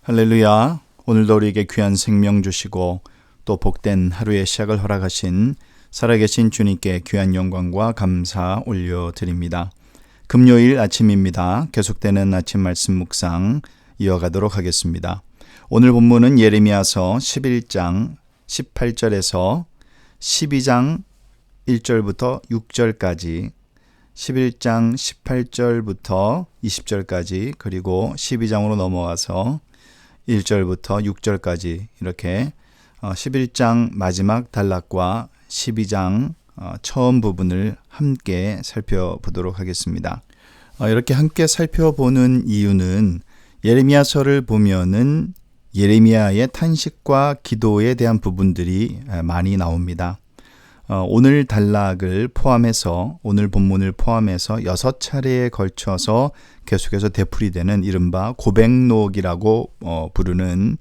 할렐루야. 오늘도 우리에게 귀한 생명 주시고 또 복된 하루의 시작을 허락하신 살아계신 주님께 귀한 영광과 감사 올려드립니다. 금요일 아침입니다. 계속되는 아침 말씀 묵상 이어가도록 하겠습니다. 오늘 본문은 예레미야서 11장 18절에서 12장 1절부터 6절까지 11장 18절부터 20절까지 그리고 12장으로 넘어가서 1절부터 6절까지 이렇게 11장 마지막 단락과 12장 처음 부분을 함께 살펴보도록 하겠습니다. 이렇게 함께 살펴보는 이유는 예레미야서를 보면은 예레미야의 탄식과 기도에 대한 부분들이 많이 나옵니다. 오늘 단락을 포함해서 오늘 본문을 포함해서 6차례에 걸쳐서 계속해서 되풀이되는 이른바 고백록이라고 부르는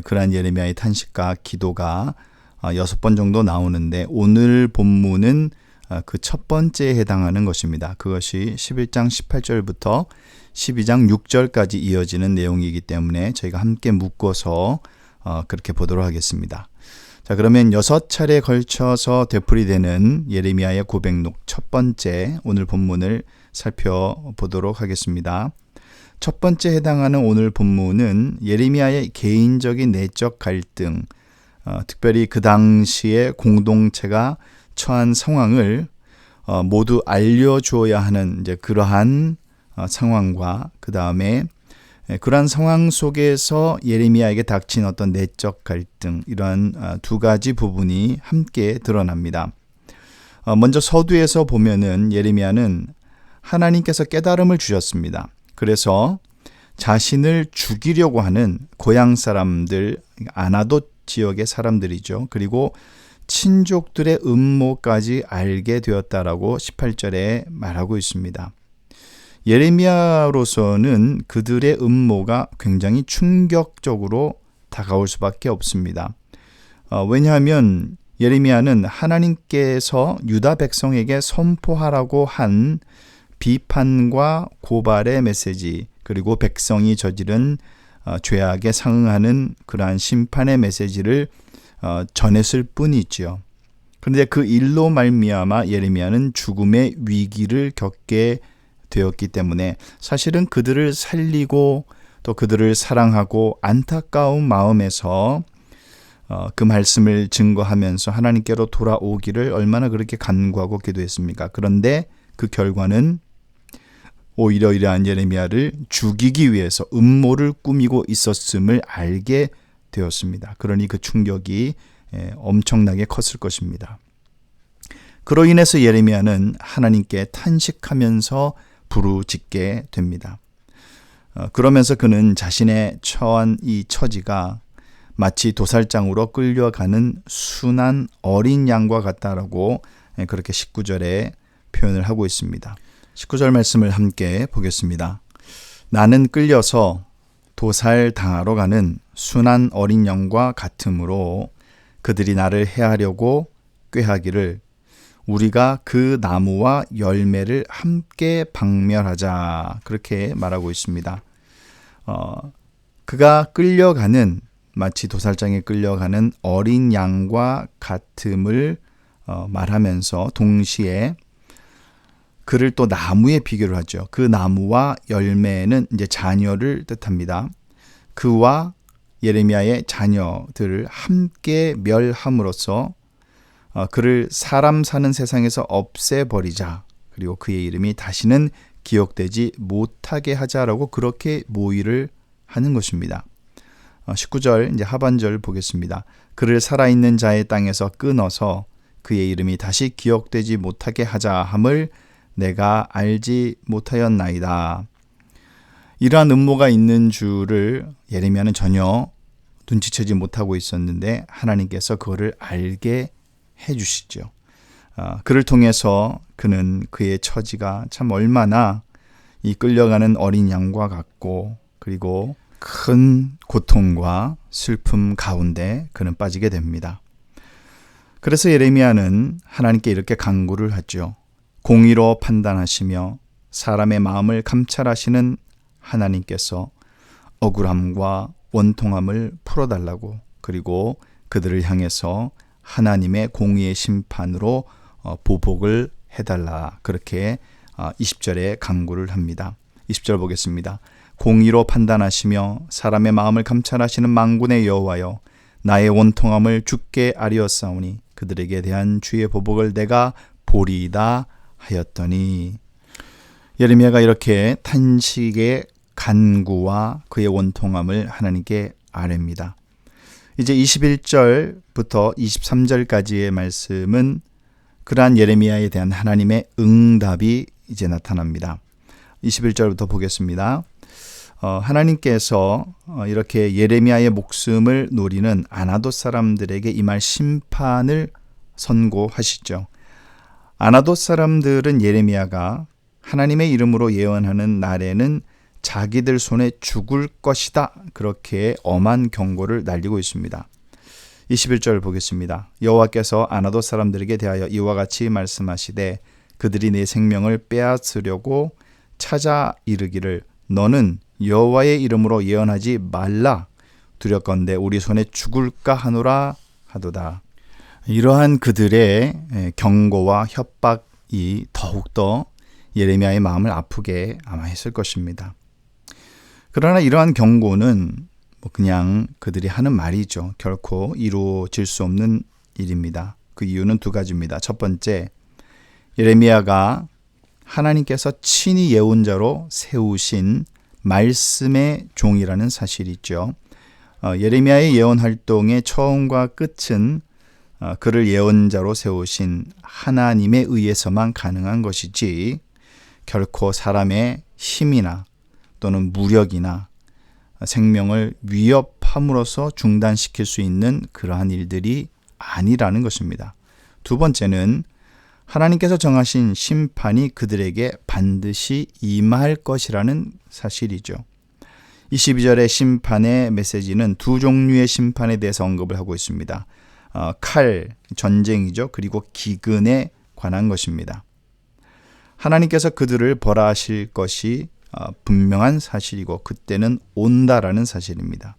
그러한 예레미야의 탄식과 기도가 6번 정도 나오는데 오늘 본문은 그 첫 번째에 해당하는 것입니다. 그것이 11장 18절부터 12장 6절까지 이어지는 내용이기 때문에 저희가 함께 묶어서 그렇게 보도록 하겠습니다. 자, 그러면 6차례에 걸쳐서 되풀이되는 예레미야의 고백록 첫 번째 오늘 본문을 살펴보도록 하겠습니다. 첫 번째 해당하는 오늘 본문은 예레미야의 개인적인 내적 갈등, 특별히 그 당시에 공동체가 처한 상황을 모두 알려주어야 하는 이제 그러한 상황과 그 다음에 그러한 상황 속에서 예레미야에게 닥친 어떤 내적 갈등, 이러한 두 가지 부분이 함께 드러납니다. 먼저 서두에서 보면은 예레미야는 하나님께서 깨달음을 주셨습니다. 그래서 자신을 죽이려고 하는 고향 사람들, 아나돗 지역의 사람들이죠. 그리고 친족들의 음모까지 알게 되었다라고 18절에 말하고 있습니다. 예레미야로서는 그들의 음모가 굉장히 충격적으로 다가올 수밖에 없습니다. 왜냐하면 예레미야는 하나님께서 유다 백성에게 선포하라고 한 비판과 고발의 메시지, 그리고 백성이 저지른 죄악에 상응하는 그러한 심판의 메시지를 전했을 뿐이지요. 그런데 그 일로 말미암아 예레미야는 죽음의 위기를 겪게 되었기 때문에 사실은 그들을 살리고 또 그들을 사랑하고 안타까운 마음에서 그 말씀을 증거하면서 하나님께로 돌아오기를 얼마나 그렇게 간구하고 기도했습니까? 그런데 그 결과는 오히려 이러한 예레미야를 죽이기 위해서 음모를 꾸미고 있었음을 알게 되었습니다. 그러니 그 충격이 엄청나게 컸을 것입니다. 그로 인해서 예레미야는 하나님께 탄식하면서 부르짖게 됩니다. 그러면서 그는 자신의 처한 이 처지가 마치 도살장으로 끌려가는 순한 어린 양과 같다라고 그렇게 19절에 표현을 하고 있습니다. 19절 말씀을 함께 보겠습니다. 나는 끌려서 도살당하러 가는 순한 어린 양과 같으므로 그들이 나를 해하려고 꾀하기를 우리가 그 나무와 열매를 함께 박멸하자, 그렇게 말하고 있습니다. 그가 끌려가는, 마치 도살장에 끌려가는 어린 양과 같음을 말하면서 동시에 그를 또 나무에 비교를 하죠. 그 나무와 열매는 이제 자녀를 뜻합니다. 그와 예레미야의 자녀들을 함께 멸함으로써 그를 사람 사는 세상에서 없애버리자, 그리고 그의 이름이 다시는 기억되지 못하게 하자라고 그렇게 모의를 하는 것입니다. 19절 이제 하반절 보겠습니다. 그를 살아있는 자의 땅에서 끊어서 그의 이름이 다시 기억되지 못하게 하자 함을 내가 알지 못하였나이다. 이러한 음모가 있는 줄을 예레미야는 전혀 눈치채지 못하고 있었는데 하나님께서 그거를 알게 해주시죠. 그를 통해서 그는 그의 처지가 참 얼마나 이 끌려가는 어린 양과 같고 그리고 큰 고통과 슬픔 가운데 그는 빠지게 됩니다. 그래서 예레미야는 하나님께 이렇게 간구를 하죠. 공의로 판단하시며 사람의 마음을 감찰하시는 하나님께서 억울함과 원통함을 풀어달라고, 그리고 그들을 향해서 하나님의 공의의 심판으로 보복을 해달라, 그렇게 20절에 간구를 합니다. 20절 보겠습니다. 공의로 판단하시며 사람의 마음을 감찰하시는 만군의 여호와여, 나의 원통함을 주께 아뢰었사오니 그들에게 대한 주의 보복을 내가 보리이다 하였더니. 예레미야가 이렇게 탄식의 간구와 그의 원통함을 하나님께 아뢰입니다. 이제 21절부터 23절까지의 말씀은 그러한 예레미야에 대한 하나님의 응답이 이제 나타납니다. 21절부터 보겠습니다. 하나님께서 이렇게 예레미야의 목숨을 노리는 아나돗 사람들에게 임할 심판을 선고하시죠. 아나돗 사람들은 예레미야가 하나님의 이름으로 예언하는 날에는 자기들 손에 죽을 것이다, 그렇게 엄한 경고를 날리고 있습니다. 21절 보겠습니다. 여호와께서 아나돗 사람들에게 대하여 이와 같이 말씀하시되 그들이 내 생명을 빼앗으려고 찾아 이르기를 너는 여호와의 이름으로 예언하지 말라, 두렵건대 우리 손에 죽을까 하노라 하도다. 이러한 그들의 경고와 협박이 더욱더 예레미야의 마음을 아프게 아마 했을 것입니다. 그러나 이러한 경고는 그냥 그들이 하는 말이죠. 결코 이루어질 수 없는 일입니다. 그 이유는 두 가지입니다. 첫 번째, 예레미야가 하나님께서 친히 예언자로 세우신 말씀의 종이라는 사실이 있죠. 예레미야의 예언 활동의 처음과 끝은 그를 예언자로 세우신 하나님에 의해서만 가능한 것이지 결코 사람의 힘이나 또는 무력이나 생명을 위협함으로써 중단시킬 수 있는 그러한 일들이 아니라는 것입니다. 두 번째는 하나님께서 정하신 심판이 그들에게 반드시 임할 것이라는 사실이죠. 22절의 심판의 메시지는 두 종류의 심판에 대해서 언급을 하고 있습니다. 칼, 전쟁이죠. 그리고 기근에 관한 것입니다. 하나님께서 그들을 벌하실 것이 분명한 사실이고 그때는 온다라는 사실입니다.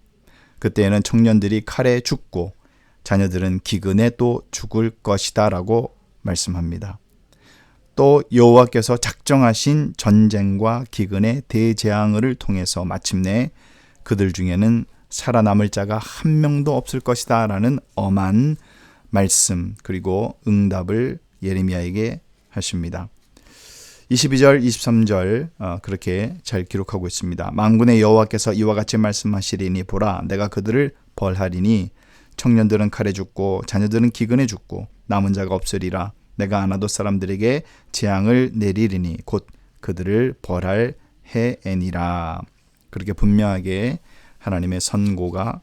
그때에는 청년들이 칼에 죽고 자녀들은 기근에 또 죽을 것이다 라고 말씀합니다. 또 여호와께서 작정하신 전쟁과 기근의 대재앙을 통해서 마침내 그들 중에는 살아남을 자가 한 명도 없을 것이다 라는 엄한 말씀, 그리고 응답을 예레미야에게 하십니다. 22절, 23절 그렇게 잘 기록하고 있습니다. 만군의 여호와께서 이와 같이 말씀하시리니 보라, 내가 그들을 벌하리니 청년들은 칼에 죽고 자녀들은 기근에 죽고 남은 자가 없으리라. 내가 아나돗 사람들에게 재앙을 내리리니 곧 그들을 벌할 해애니라. 그렇게 분명하게 하나님의 선포가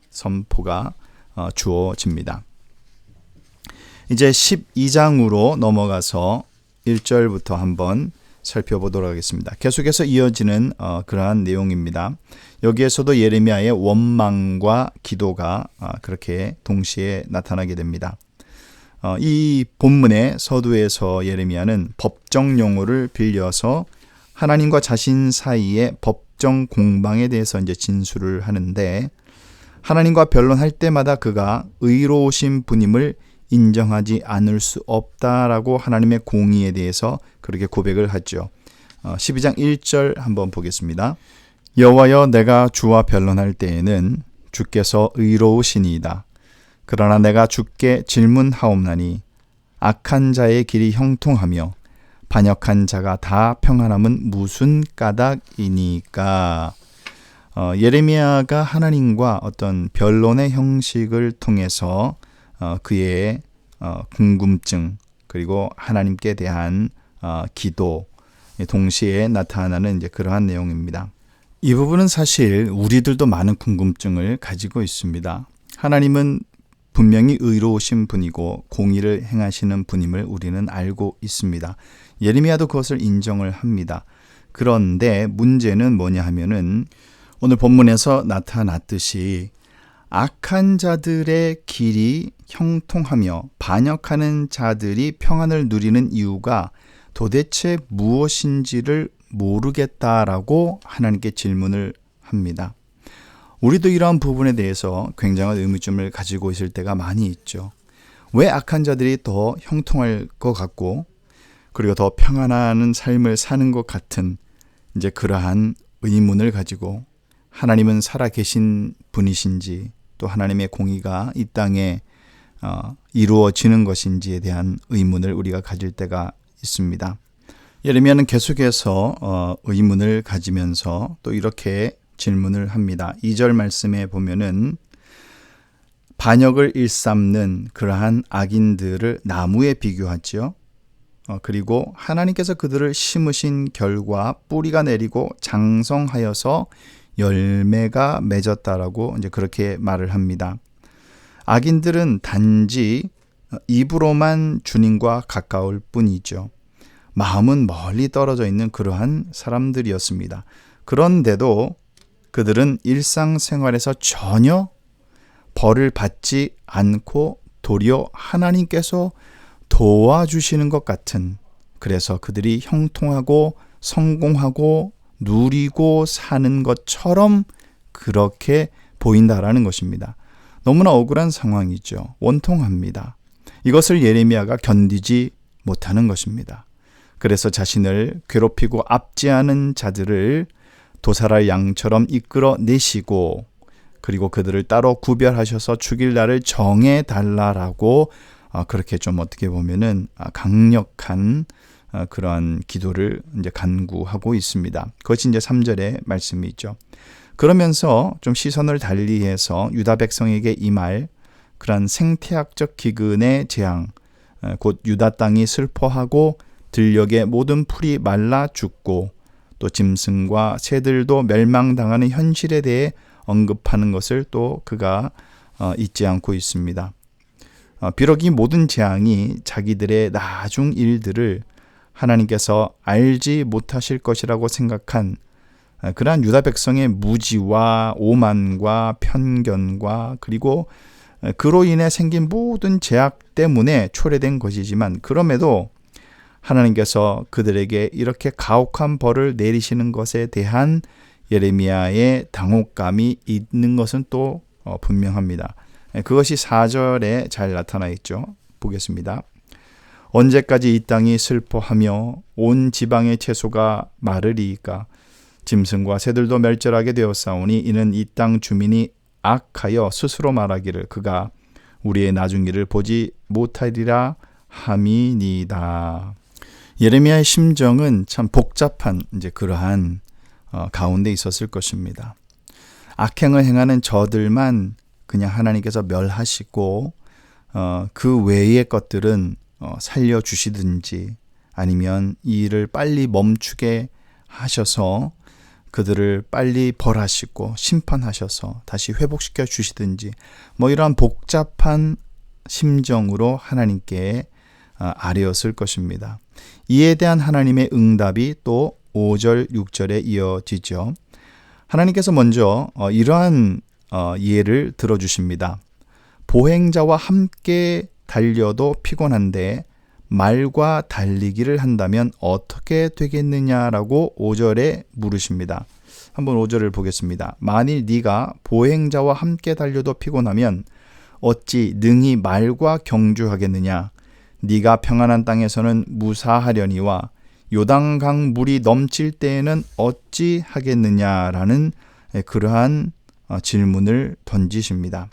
주어집니다. 이제 12장으로 넘어가서 1절부터 한번 살펴보도록 하겠습니다. 계속해서 이어지는 그러한 내용입니다. 여기에서도 예레미야의 원망과 기도가 그렇게 동시에 나타나게 됩니다. 이 본문의 서두에서 예레미야는 법정 용어를 빌려서 하나님과 자신 사이의 법정 공방에 대해서 이제 진술을 하는데, 하나님과 변론할 때마다 그가 의로우신 분임을 인정하지 않을 수 없다라고 하나님의 공의에 대해서 그렇게 고백을 하죠. 12장 1절 한번 보겠습니다. 여호와여, 내가 주와 변론할 때에는 주께서 의로우시니이다. 그러나 내가 주께 질문하옵나니 악한 자의 길이 형통하며 반역한 자가 다 평안함은 무슨 까닭이니까. 예레미야가 하나님과 어떤 변론의 형식을 통해서 그의 궁금증, 그리고 하나님께 대한 기도 동시에 나타나는 이제 그러한 내용입니다. 이 부분은 사실 우리들도 많은 궁금증을 가지고 있습니다. 하나님은 분명히 의로우신 분이고 공의를 행하시는 분임을 우리는 알고 있습니다. 예레미야도 그것을 인정을 합니다. 그런데 문제는 뭐냐 하면은 오늘 본문에서 나타났듯이 악한 자들의 길이 형통하며 반역하는 자들이 평안을 누리는 이유가 도대체 무엇인지를 모르겠다라고 하나님께 질문을 합니다. 우리도 이러한 부분에 대해서 굉장한 의문점을 가지고 있을 때가 많이 있죠. 왜 악한 자들이 더 형통할 것 같고 그리고 더 평안한 삶을 사는 것 같은 이제 그러한 의문을 가지고 하나님은 살아계신 분이신지 또 하나님의 공의가 이 땅에 이루어지는 것인지에 대한 의문을 우리가 가질 때가 있습니다. 예레미야는 계속해서 의문을 가지면서 또 이렇게 질문을 합니다. 2절 말씀에 보면은 반역을 일삼는 그러한 악인들을 나무에 비교하죠. 그리고 하나님께서 그들을 심으신 결과 뿌리가 내리고 장성하여서 열매가 맺었다라고 이제 그렇게 말을 합니다. 악인들은 단지 입으로만 주님과 가까울 뿐이죠. 마음은 멀리 떨어져 있는 그러한 사람들이었습니다. 그런데도 그들은 일상생활에서 전혀 벌을 받지 않고 도리어 하나님께서 도와주시는 것 같은, 그래서 그들이 형통하고 성공하고 누리고 사는 것처럼 그렇게 보인다라는 것입니다. 너무나 억울한 상황이죠. 원통합니다. 이것을 예레미야가 견디지 못하는 것입니다. 그래서 자신을 괴롭히고 압제하는 자들을 도살할 양처럼 이끌어 내시고 그리고 그들을 따로 구별하셔서 죽일 날을 정해 달라라고 그렇게 좀 어떻게 보면은 강력한 그러한 기도를 이제 간구하고 있습니다. 그것이 이제 3절의 말씀이 있죠. 그러면서 좀 시선을 달리해서 유다 백성에게 임할 그러한 생태학적 기근의 재앙, 곧 유다 땅이 슬퍼하고 들녘의 모든 풀이 말라 죽고 또 짐승과 새들도 멸망당하는 현실에 대해 언급하는 것을 또 그가 잊지 않고 있습니다. 비록 이 모든 재앙이 자기들의 나중 일들을 하나님께서 알지 못하실 것이라고 생각한 그러한 유다 백성의 무지와 오만과 편견과 그리고 그로 인해 생긴 모든 죄악 때문에 초래된 것이지만 그럼에도 하나님께서 그들에게 이렇게 가혹한 벌을 내리시는 것에 대한 예레미야의 당혹감이 있는 것은 또 분명합니다. 그것이 4절에 잘 나타나 있죠. 보겠습니다. 언제까지 이 땅이 슬퍼하며 온 지방의 채소가 마르리이까? 짐승과 새들도 멸절하게 되었사오니 이는 이 땅 주민이 악하여 스스로 말하기를 그가 우리의 나중일을 보지 못하리라 함이니이다. 예레미야의 심정은 참 복잡한 이제 그러한 가운데 있었을 것입니다. 악행을 행하는 저들만 그냥 하나님께서 멸하시고 그 외의 것들은 살려주시든지 아니면 이 일을 빨리 멈추게 하셔서 그들을 빨리 벌하시고 심판하셔서 다시 회복시켜 주시든지 이러한 복잡한 심정으로 하나님께 아뢰었을 것입니다. 이에 대한 하나님의 응답이 또 5절, 6절에 이어지죠. 하나님께서 먼저 이러한 예를 들어주십니다. 보행자와 함께 달려도 피곤한데 말과 달리기를 한다면 어떻게 되겠느냐라고 5절에 물으십니다. 한번 5절을 보겠습니다. 만일 네가 보행자와 함께 달려도 피곤하면 어찌 능히 말과 경주하겠느냐? 네가 평안한 땅에서는 무사하려니와 요단강 물이 넘칠 때에는 어찌 하겠느냐라는 그러한 질문을 던지십니다.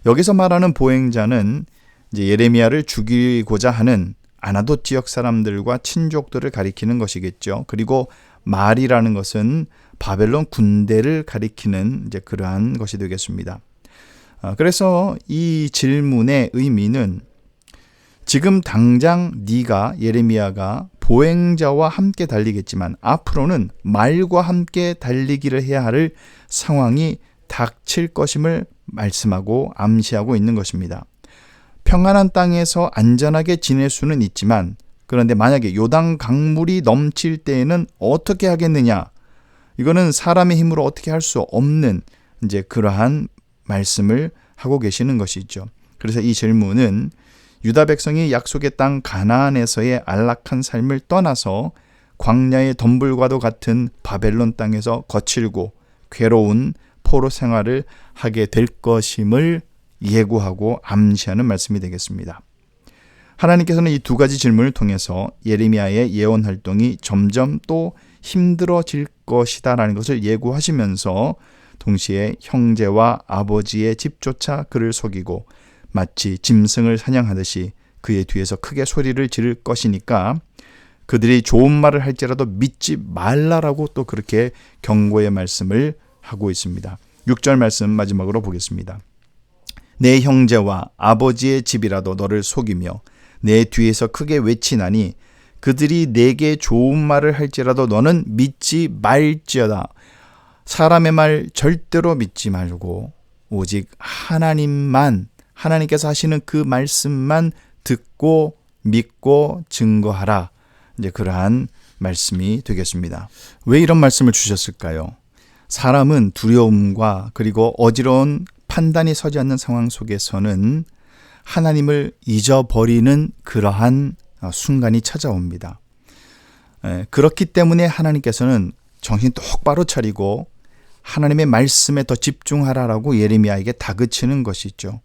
여기서 말하는 보행자는 이제 예레미야를 죽이고자 하는 아나돗 지역 사람들과 친족들을 가리키는 것이겠죠. 그리고 말이라는 것은 바벨론 군대를 가리키는 이제 그러한 것이 되겠습니다. 그래서 이 질문의 의미는 지금 당장 네가 예레미야가 보행자와 함께 달리겠지만 앞으로는 말과 함께 달리기를 해야 할 상황이 닥칠 것임을 말씀하고 암시하고 있는 것입니다. 평안한 땅에서 안전하게 지낼 수는 있지만 그런데 만약에 요단 강물이 넘칠 때에는 어떻게 하겠느냐? 이거는 사람의 힘으로 어떻게 할 수 없는 이제 그러한 말씀을 하고 계시는 것이죠. 그래서 이 질문은 유다 백성이 약속의 땅 가나안에서의 안락한 삶을 떠나서 광야의 덤불과도 같은 바벨론 땅에서 거칠고 괴로운 포로 생활을 하게 될 것임을 예고하고 암시하는 말씀이 되겠습니다. 하나님께서는 이 두 가지 질문을 통해서 예레미야의 예언 활동이 점점 또 힘들어질 것이다라는 것을 예고하시면서 동시에 형제와 아버지의 집조차 그를 속이고 마치 짐승을 사냥하듯이 그의 뒤에서 크게 소리를 지를 것이니까 그들이 좋은 말을 할지라도 믿지 말라라고 또 그렇게 경고의 말씀을 하고 있습니다. 6절 말씀 마지막으로 보겠습니다. 내 형제와 아버지의 집이라도 너를 속이며 내 뒤에서 크게 외치나니 그들이 내게 좋은 말을 할지라도 너는 믿지 말지어다. 사람의 말 절대로 믿지 말고 오직 하나님만, 하나님께서 하시는 그 말씀만 듣고 믿고 증거하라. 이제 그러한 말씀이 되겠습니다. 왜 이런 말씀을 주셨을까요? 사람은 두려움과 그리고 어지러운 판단이 서지 않는 상황 속에서는 하나님을 잊어버리는 그러한 순간이 찾아옵니다. 그렇기 때문에 하나님께서는 정신 똑바로 차리고 하나님의 말씀에 더 집중하라라고 예레미야에게 다그치는 것이죠.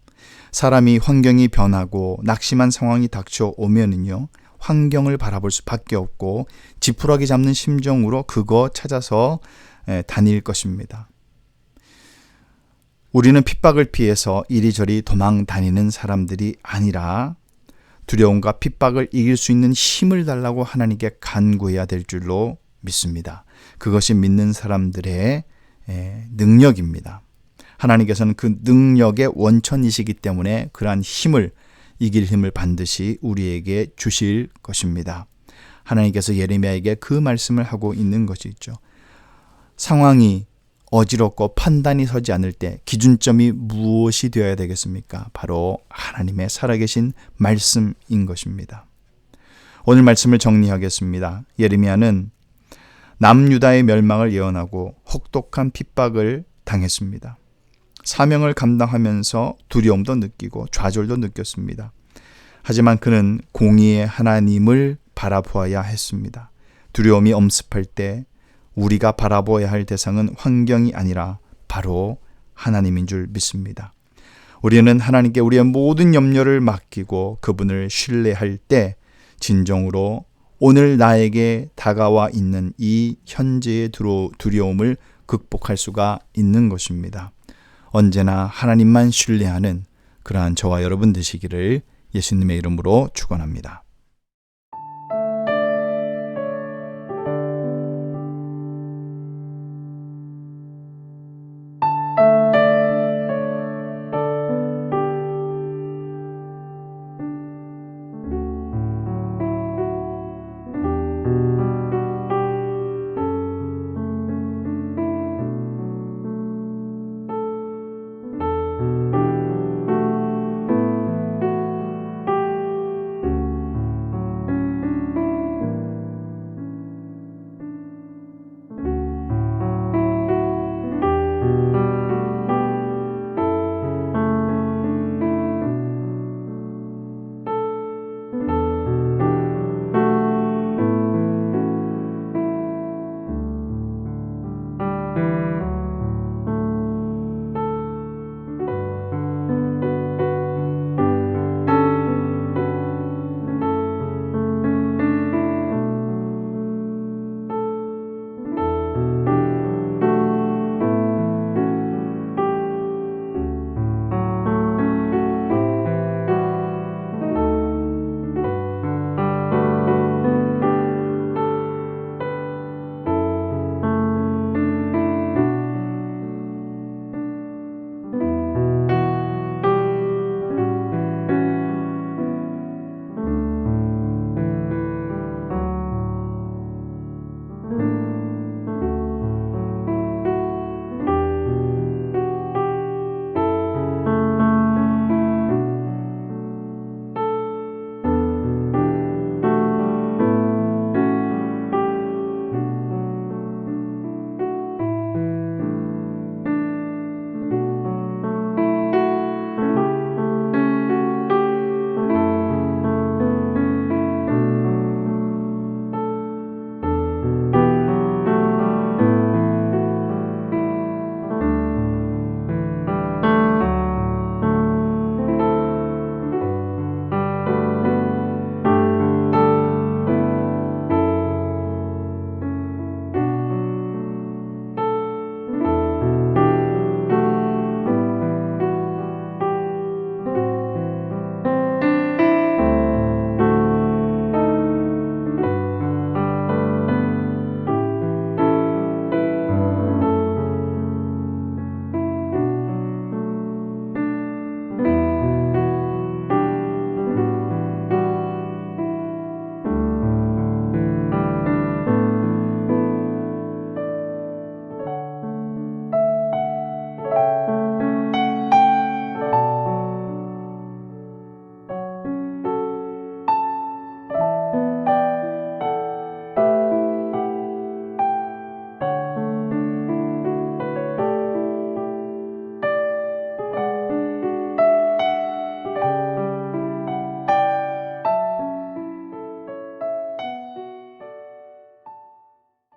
사람이 환경이 변하고 낙심한 상황이 닥쳐오면은요, 환경을 바라볼 수밖에 없고 지푸라기 잡는 심정으로 그거 찾아서 다닐 것입니다. 우리는 핍박을 피해서 이리저리 도망 다니는 사람들이 아니라 두려움과 핍박을 이길 수 있는 힘을 달라고 하나님께 간구해야 될 줄로 믿습니다. 그것이 믿는 사람들의 능력입니다. 하나님께서는 그 능력의 원천이시기 때문에 그러한 힘을, 이길 힘을 반드시 우리에게 주실 것입니다. 하나님께서 예레미야에게 그 말씀을 하고 있는 것이죠. 상황이 어지럽고 판단이 서지 않을 때 기준점이 무엇이 되어야 되겠습니까? 바로 하나님의 살아계신 말씀인 것입니다. 오늘 말씀을 정리하겠습니다. 예레미야는 남유다의 멸망을 예언하고 혹독한 핍박을 당했습니다. 사명을 감당하면서 두려움도 느끼고 좌절도 느꼈습니다. 하지만 그는 공의의 하나님을 바라보아야 했습니다. 두려움이 엄습할 때 우리가 바라보아야 할 대상은 환경이 아니라 바로 하나님인 줄 믿습니다. 우리는 하나님께 우리의 모든 염려를 맡기고 그분을 신뢰할 때 진정으로 오늘 나에게 다가와 있는 이 현재의 두려움을 극복할 수가 있는 것입니다. 언제나 하나님만 신뢰하는 그러한 저와 여러분 되시기를 예수님의 이름으로 축원합니다.